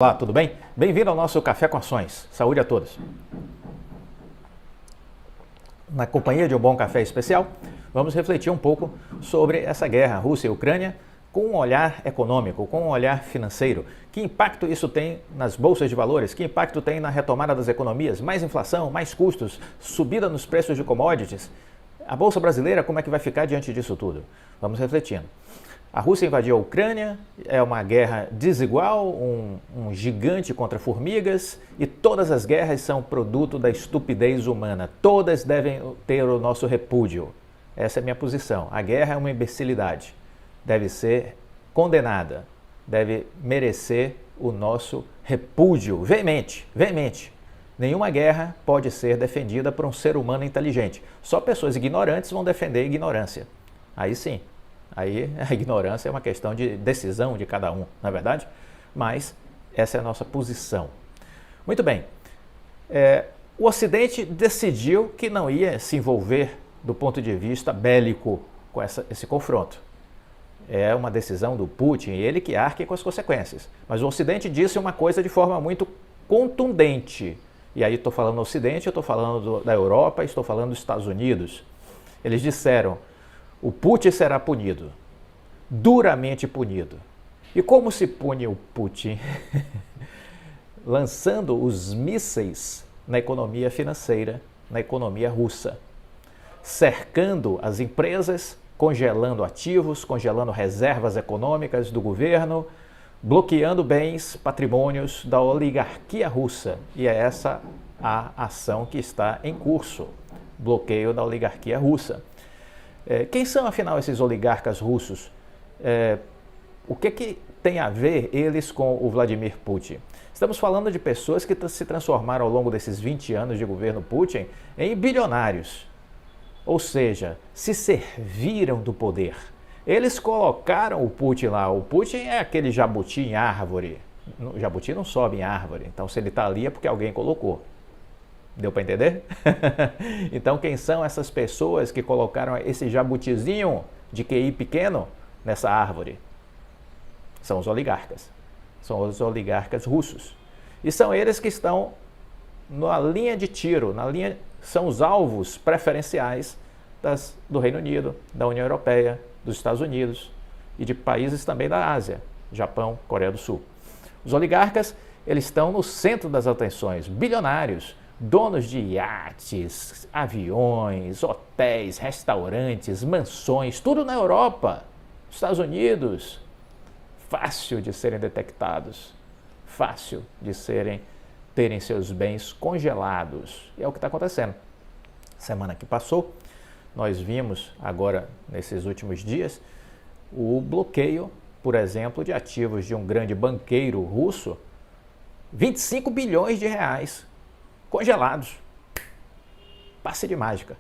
Olá, tudo bem? Bem-vindo ao nosso Café com Ações. Saúde a todos. Na companhia de um bom café especial, vamos refletir um pouco sobre essa guerra Rússia e Ucrânia com um olhar econômico, com um olhar financeiro. Que impacto isso tem nas bolsas de valores? Que impacto tem na retomada das economias? Mais inflação, mais custos, subida nos preços de commodities? A bolsa brasileira, como é que vai ficar diante disso tudo? Vamos refletindo. A Rússia invadiu a Ucrânia, é uma guerra desigual, um gigante contra formigas, e todas as guerras são produto da estupidez humana. Todas devem ter o nosso repúdio. Essa é a minha posição. A guerra é uma imbecilidade. Deve ser condenada, deve merecer o nosso repúdio veemente, veemente. Nenhuma guerra pode ser defendida por um ser humano inteligente. Só pessoas ignorantes vão defender a ignorância. Aí sim. Aí a ignorância é uma questão de decisão de cada um, não é verdade? Mas essa é a nossa posição. Muito bem, o Ocidente decidiu que não ia se envolver do ponto de vista bélico com esse confronto. É uma decisão do Putin, ele que arque com as consequências. Mas o Ocidente disse uma coisa de forma muito contundente. E aí estou falando do Ocidente, eu estou falando da Europa, estou falando dos Estados Unidos. Eles disseram: o Putin será punido, duramente punido. E como se pune o Putin? Lançando os mísseis na economia financeira, na economia russa. Cercando as empresas, congelando ativos, congelando reservas econômicas do governo, bloqueando bens, patrimônios da oligarquia russa. E é essa a ação que está em curso, bloqueio da oligarquia russa. Quem são, afinal, esses oligarcas russos? O que tem a ver eles com o Vladimir Putin? Estamos falando de pessoas que se transformaram ao longo desses 20 anos de governo Putin em bilionários. Ou seja, se serviram do poder. Eles colocaram o Putin lá. O Putin é aquele jabuti em árvore. O jabuti não sobe em árvore. Então, se ele está ali é porque alguém colocou. Deu para entender? Então, quem são essas pessoas que colocaram esse jabutizinho de QI pequeno nessa árvore? São os oligarcas. São os oligarcas russos. E são eles que estão na linha de tiro, são os alvos preferenciais do Reino Unido, da União Europeia, dos Estados Unidos e de países também da Ásia, Japão, Coreia do Sul. Os oligarcas, eles estão no centro das atenções, bilionários, donos de iates, aviões, hotéis, restaurantes, mansões, tudo na Europa, Estados Unidos. Fácil de serem detectados, fácil de terem seus bens congelados. E é o que está acontecendo. Semana que passou, nós vimos agora, nesses últimos dias, o bloqueio, por exemplo, de ativos de um grande banqueiro russo, 25 bilhões de reais congelados. Passe de mágica.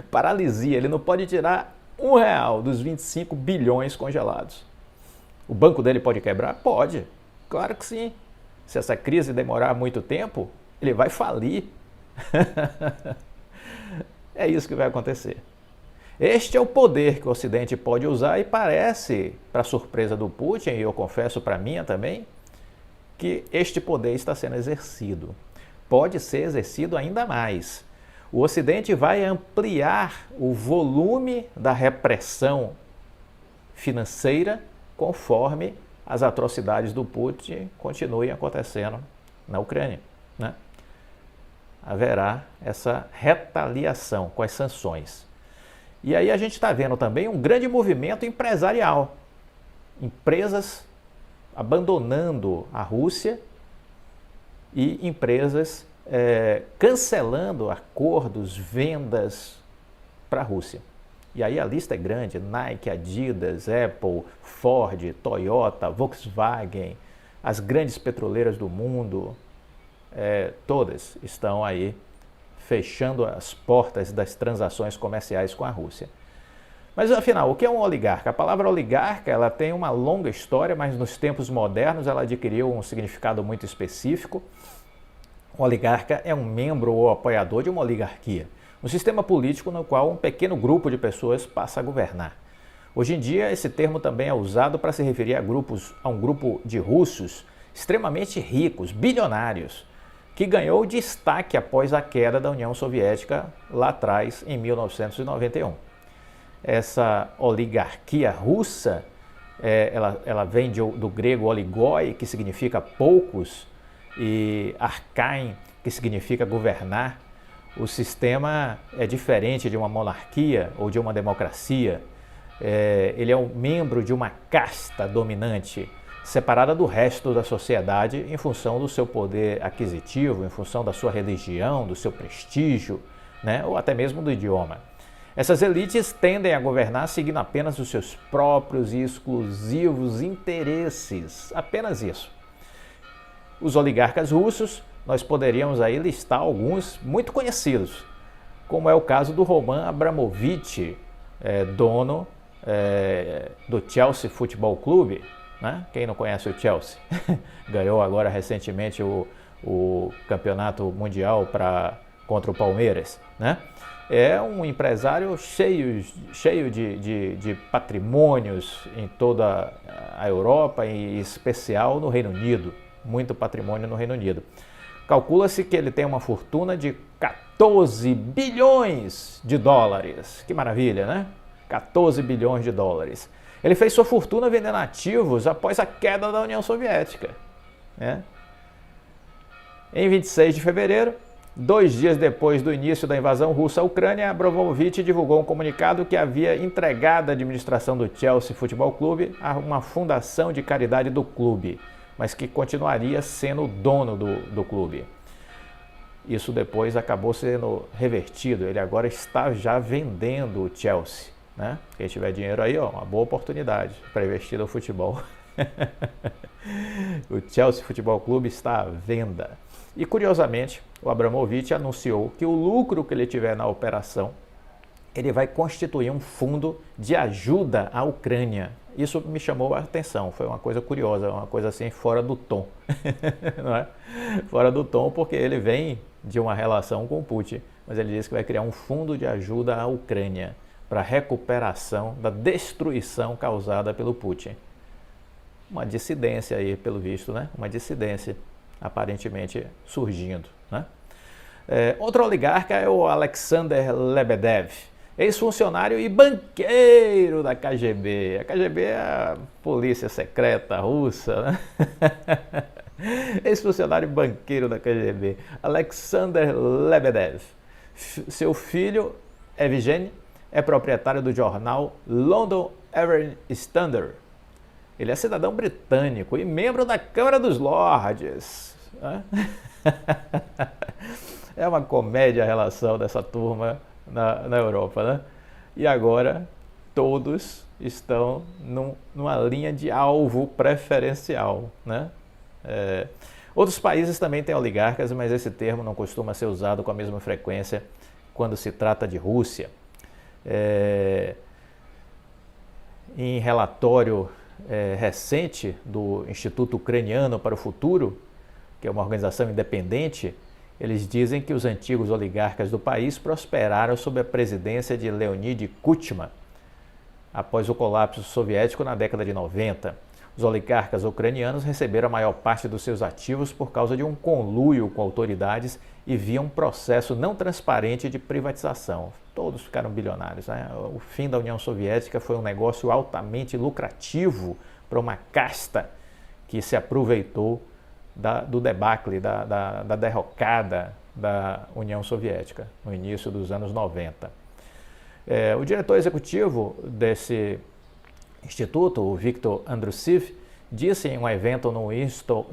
Paralisia, ele não pode tirar R$1 dos 25 bilhões congelados. O banco dele pode quebrar? Pode, claro que sim. Se essa crise demorar muito tempo, ele vai falir. É isso que vai acontecer. Este é o poder que o Ocidente pode usar e parece, para surpresa do Putin, e eu confesso para mim também, que este poder está sendo exercido. Pode ser exercido ainda mais. O Ocidente vai ampliar o volume da repressão financeira conforme as atrocidades do Putin continuem acontecendo na Ucrânia, né? Haverá essa retaliação com as sanções. E aí a gente está vendo também um grande movimento empresarial. Empresas abandonando a Rússia e empresas cancelando acordos, vendas para a Rússia. E aí a lista é grande: Nike, Adidas, Apple, Ford, Toyota, Volkswagen, as grandes petroleiras do mundo, todas estão aí fechando as portas das transações comerciais com a Rússia. Mas afinal, o que é um oligarca? A palavra oligarca, ela tem uma longa história, mas nos tempos modernos ela adquiriu um significado muito específico. Um oligarca é um membro ou apoiador de uma oligarquia, um sistema político no qual um pequeno grupo de pessoas passa a governar. Hoje em dia, esse termo também é usado para se referir a um grupo de russos extremamente ricos, bilionários, que ganhou destaque após a queda da União Soviética lá atrás, em 1991. Essa oligarquia russa, ela vem do grego oligoi, que significa poucos, e arkain, que significa governar. O sistema é diferente de uma monarquia ou de uma democracia. Ele é um membro de uma casta dominante, separada do resto da sociedade em função do seu poder aquisitivo, em função da sua religião, do seu prestígio, né? Ou até mesmo do idioma. Essas elites tendem a governar seguindo apenas os seus próprios e exclusivos interesses, apenas isso. Os oligarcas russos, nós poderíamos aí listar alguns muito conhecidos, como é o caso do Roman Abramovich, dono do Chelsea Futebol Clube, né? Quem não conhece o Chelsea? Ganhou agora recentemente o campeonato mundial contra o Palmeiras, né? É um empresário cheio de patrimônios em toda a Europa, em especial no Reino Unido, muito patrimônio no Reino Unido. Calcula-se que ele tem uma fortuna de 14 bilhões de dólares. Que maravilha, né? 14 bilhões de dólares. Ele fez sua fortuna vendendo ativos após a queda da União Soviética, né? Em 26 de fevereiro, 2 dias depois do início da invasão russa à Ucrânia, Abramovich divulgou um comunicado que havia entregado a administração do Chelsea Futebol Clube a uma fundação de caridade do clube, mas que continuaria sendo o dono do clube. Isso depois acabou sendo revertido, ele agora está já vendendo o Chelsea, né? Quem tiver dinheiro aí, ó, uma boa oportunidade para investir no futebol. O Chelsea Futebol Clube está à venda. E curiosamente, o Abramovich anunciou que o lucro que ele tiver na operação, ele vai constituir um fundo de ajuda à Ucrânia. Isso me chamou a atenção, foi uma coisa curiosa, uma coisa assim fora do tom. Não é? Fora do tom porque ele vem de uma relação com o Putin, mas ele disse que vai criar um fundo de ajuda à Ucrânia para recuperação da destruição causada pelo Putin. Uma dissidência aí, pelo visto, né? Uma dissidência aparentemente surgindo, né? Outro oligarca é o Alexander Lebedev, ex-funcionário e banqueiro da KGB. A KGB é a polícia secreta russa, né? Ex-funcionário e banqueiro da KGB, Alexander Lebedev. Seu filho, Evgeny, é proprietário do jornal London Evening Standard. Ele é cidadão britânico e membro da Câmara dos Lordes. É uma comédia a relação dessa turma na Europa, né? E agora todos estão numa linha de alvo preferencial, né? Outros países também têm oligarcas, mas esse termo não costuma ser usado com a mesma frequência quando se trata de Rússia. Em relatório recente do Instituto Ucraniano para o Futuro, que é uma organização independente, eles dizem que os antigos oligarcas do país prosperaram sob a presidência de Leonid Kuchma, após o colapso soviético na década de 90. Os oligarcas ucranianos receberam a maior parte dos seus ativos por causa de um conluio com autoridades e via um processo não transparente de privatização. Todos ficaram bilionários, né? O fim da União Soviética foi um negócio altamente lucrativo para uma casta que se aproveitou do debacle, da derrocada da União Soviética no início dos anos 90. O diretor executivo desse instituto, o Viktor Andrusiv, disse em um evento no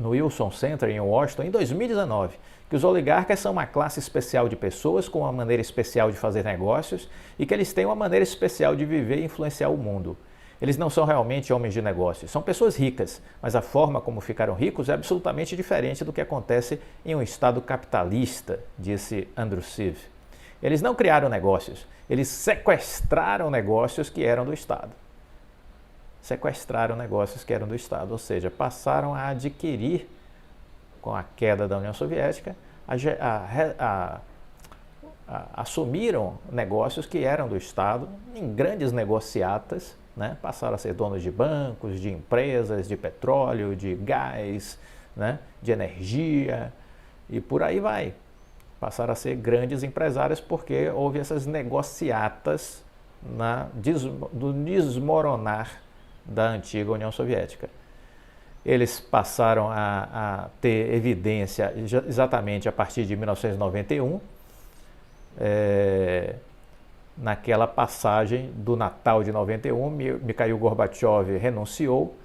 Wilson Center em Washington em 2019 que os oligarcas são uma classe especial de pessoas com uma maneira especial de fazer negócios e que eles têm uma maneira especial de viver e influenciar o mundo. Eles não são realmente homens de negócios, são pessoas ricas, mas a forma como ficaram ricos é absolutamente diferente do que acontece em um Estado capitalista, disse Andrusiv. Eles não criaram negócios, eles sequestraram negócios que eram do Estado. Sequestraram negócios que eram do Estado, ou seja, passaram a adquirir, com a queda da União Soviética, assumiram negócios que eram do Estado em grandes negociatas, né? Passaram a ser donos de bancos, de empresas, de petróleo, de gás, né? De energia e por aí vai. Passaram a ser grandes empresários porque houve essas negociatas do desmoronar da antiga União Soviética. Eles passaram a ter evidência exatamente a partir de 1991, naquela passagem do Natal de 91, Mikhail Gorbachev renunciou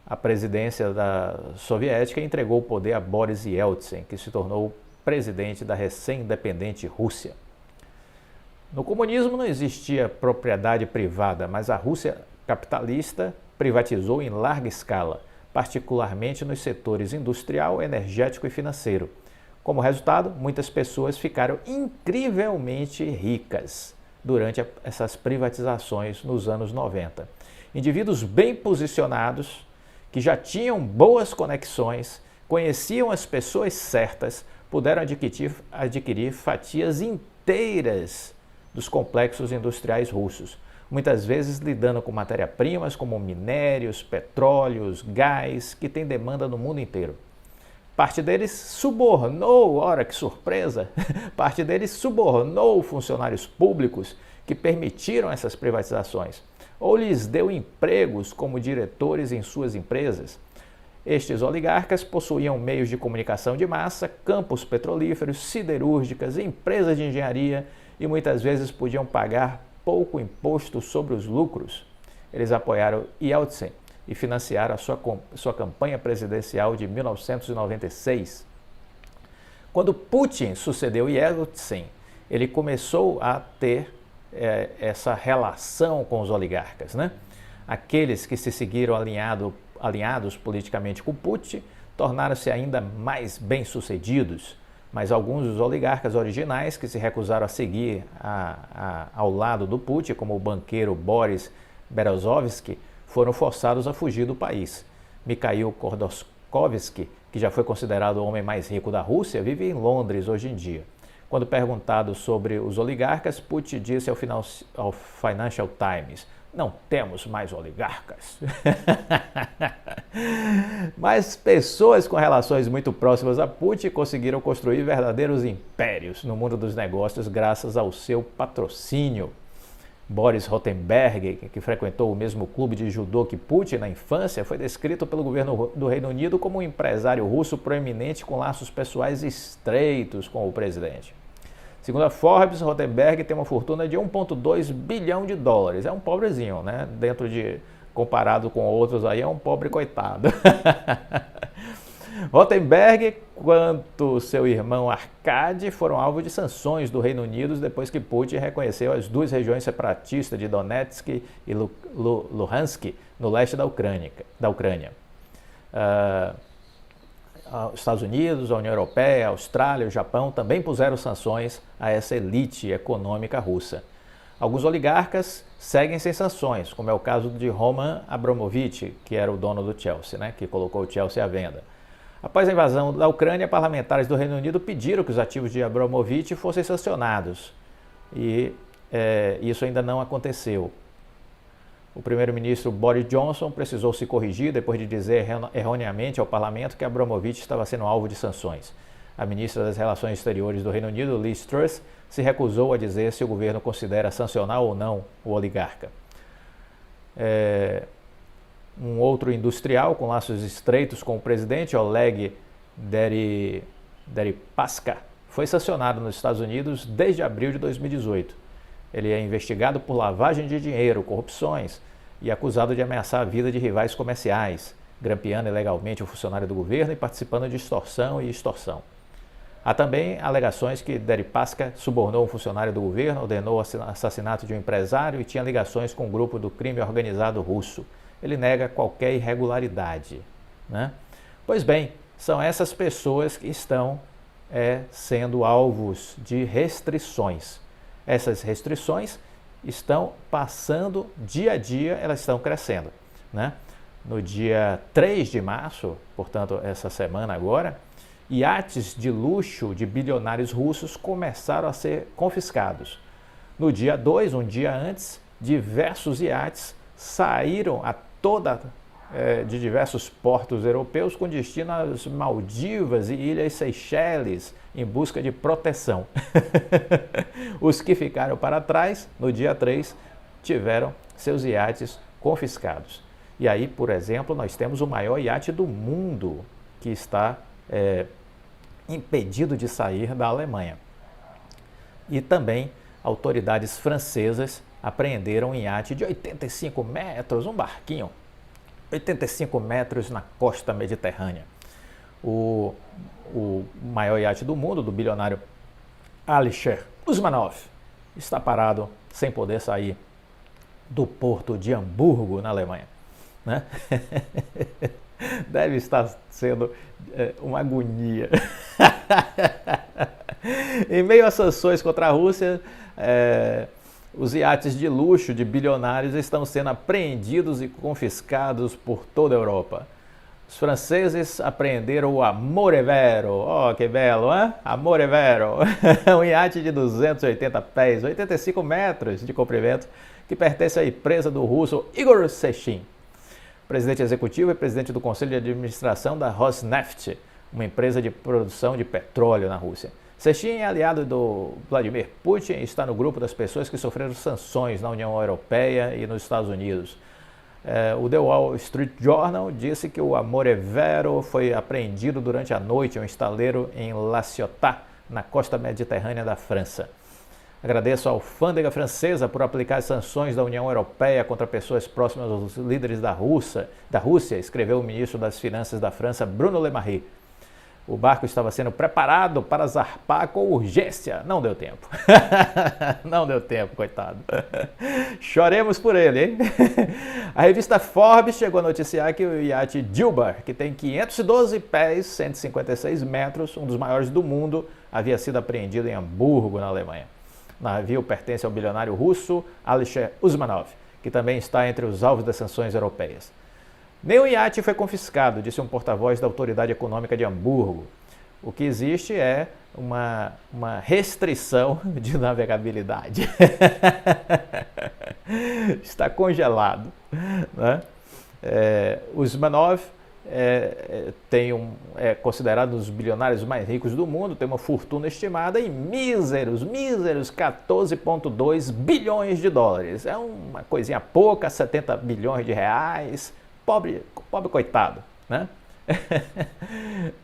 à presidência da soviética e entregou o poder a Boris Yeltsin, que se tornou presidente da recém-independente Rússia. No comunismo não existia propriedade privada, mas a Rússia capitalista privatizou em larga escala, particularmente nos setores industrial, energético e financeiro. Como resultado, muitas pessoas ficaram incrivelmente ricas durante essas privatizações nos anos 90. Indivíduos bem posicionados, que já tinham boas conexões, conheciam as pessoas certas, puderam adquirir fatias inteiras dos complexos industriais russos, muitas vezes lidando com matéria-primas como minérios, petróleos, gás, que tem demanda no mundo inteiro. Parte deles subornou, ora que surpresa, parte deles subornou funcionários públicos que permitiram essas privatizações, ou lhes deu empregos como diretores em suas empresas. Estes oligarcas possuíam meios de comunicação de massa, campos petrolíferos, siderúrgicas, empresas de engenharia e muitas vezes podiam pagar pouco imposto sobre os lucros. Eles apoiaram Yeltsin e financiaram a sua campanha presidencial de 1996. Quando Putin sucedeu Yeltsin, ele começou a ter essa relação com os oligarcas, né? Aqueles que se seguiram alinhados politicamente com Putin tornaram-se ainda mais bem-sucedidos, mas alguns dos oligarcas originais que se recusaram a seguir ao lado do Putin, como o banqueiro Boris Berezovsky, foram forçados a fugir do país. Mikhail Khodorkovsky, que já foi considerado o homem mais rico da Rússia, vive em Londres hoje em dia. Quando perguntado sobre os oligarcas, Putin disse ao Financial Times: "Não temos mais oligarcas." Mas pessoas com relações muito próximas a Putin conseguiram construir verdadeiros impérios no mundo dos negócios graças ao seu patrocínio. Boris Rotenberg, que frequentou o mesmo clube de judô que Putin na infância, foi descrito pelo governo do Reino Unido como um empresário russo proeminente com laços pessoais estreitos com o presidente. Segundo a Forbes, Rotenberg tem uma fortuna de 1,2 bilhão de dólares. É um pobrezinho, né? Comparado com outros aí, é um pobre coitado. Rotenberg, quanto seu irmão Arkady, foram alvo de sanções do Reino Unido depois que Putin reconheceu as duas regiões separatistas de Donetsk e Luhansk, no leste da Ucrânia. Os Estados Unidos, a União Europeia, a Austrália e o Japão também puseram sanções a essa elite econômica russa. Alguns oligarcas seguem sem sanções, como é o caso de Roman Abramovich, que era o dono do Chelsea, né, que colocou o Chelsea à venda. Após a invasão da Ucrânia, parlamentares do Reino Unido pediram que os ativos de Abramovich fossem sancionados. E isso ainda não aconteceu. O primeiro-ministro Boris Johnson precisou se corrigir depois de dizer erroneamente ao parlamento que Abramovich estava sendo alvo de sanções. A ministra das Relações Exteriores do Reino Unido, Liz Truss, se recusou a dizer se o governo considera sancionar ou não o oligarca. Um outro industrial com laços estreitos com o presidente, Oleg Deripaska, foi sancionado nos Estados Unidos desde abril de 2018. Ele é investigado por lavagem de dinheiro, corrupções e acusado de ameaçar a vida de rivais comerciais, grampeando ilegalmente o funcionário do governo e participando de extorsão e extorsão. Há também alegações que Deripaska subornou um funcionário do governo, ordenou o assassinato de um empresário e tinha ligações com um grupo do crime organizado russo. Ele nega qualquer irregularidade, né? Pois bem, são essas pessoas que estão sendo alvos de restrições. Essas restrições estão passando dia a dia, elas estão crescendo, né? No dia 3 de março, portanto, essa semana agora, iates de luxo de bilionários russos começaram a ser confiscados. No dia 2, um dia antes, diversos iates saíram de diversos portos europeus com destino às Maldivas e Ilhas Seychelles em busca de proteção. Os que ficaram para trás, no dia 3, tiveram seus iates confiscados. E aí, por exemplo, nós temos o maior iate do mundo que está impedido de sair da Alemanha. E também autoridades francesas apreenderam um iate de 85 metros, um barquinho, 85 metros na costa mediterrânea. O maior iate do mundo, do bilionário Alisher Usmanov, está parado sem poder sair do porto de Hamburgo, na Alemanha. Né? Deve estar sendo uma agonia. Em meio às sanções contra a Rússia, os iates de luxo de bilionários estão sendo apreendidos e confiscados por toda a Europa. Os franceses apreenderam o Amore Vero, oh que belo, hein? Amore Vero, um iate de 280 pés, 85 metros de comprimento, que pertence à empresa do russo Igor Sechin, presidente executivo e presidente do Conselho de Administração da Rosneft, uma empresa de produção de petróleo na Rússia. Sechin é aliado do Vladimir Putin e está no grupo das pessoas que sofreram sanções na União Europeia e nos Estados Unidos. O The Wall Street Journal disse que o Amore Vero foi apreendido durante a noite em um estaleiro em La Ciotat, na costa mediterrânea da França. Agradeço à alfândega francesa por aplicar as sanções da União Europeia contra pessoas próximas aos líderes da Rússia, escreveu o ministro das Finanças da França, Bruno Le Maire. O barco estava sendo preparado para zarpar com urgência. Não deu tempo. Não deu tempo, coitado. Choremos por ele, hein? A revista Forbes chegou a noticiar que o iate Dilbar, que tem 512 pés, 156 metros, um dos maiores do mundo, havia sido apreendido em Hamburgo, na Alemanha. O navio pertence ao bilionário russo Alisher Usmanov, que também está entre os alvos das sanções europeias. Nenhum iate foi confiscado, disse um porta-voz da Autoridade Econômica de Hamburgo. O que existe é uma restrição de navegabilidade. Está congelado. Né? Usmanov é considerado um dos bilionários mais ricos do mundo, tem uma fortuna estimada em míseros 14,2 bilhões de dólares. É uma coisinha pouca, 70 bilhões de reais. Pobre coitado, né?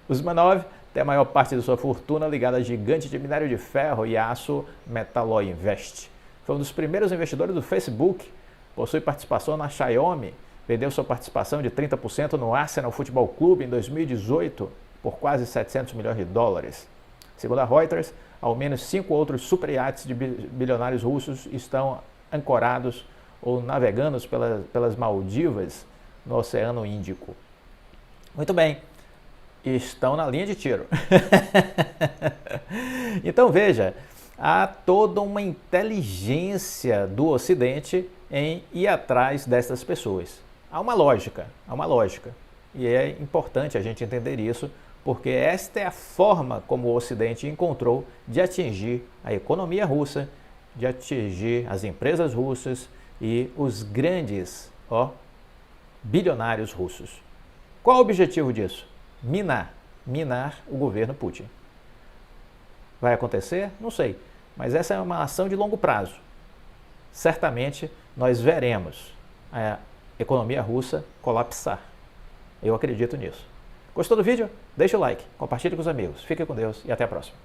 Usmanov tem a maior parte de sua fortuna ligada a gigante de minério de ferro e aço Metaloinvest. Foi um dos primeiros investidores do Facebook, possui participação na Xiaomi, vendeu sua participação de 30% no Arsenal Futebol Clube em 2018 por quase 700 milhões de dólares. Segundo a Reuters, ao menos 5 outros superiates de bilionários russos estão ancorados ou navegando pelas Maldivas, no Oceano Índico. Muito bem, estão na linha de tiro. Então veja, há toda uma inteligência do Ocidente em ir atrás dessas pessoas. Há uma lógica. E é importante a gente entender isso, porque esta é a forma como o Ocidente encontrou de atingir a economia russa, de atingir as empresas russas e os grandes, bilionários russos. Qual o objetivo disso? Minar o governo Putin. Vai acontecer? Não sei, mas essa é uma ação de longo prazo. Certamente nós veremos a economia russa colapsar. Eu acredito nisso. Gostou do vídeo? Deixa o like, compartilhe com os amigos. Fique com Deus e até a próxima.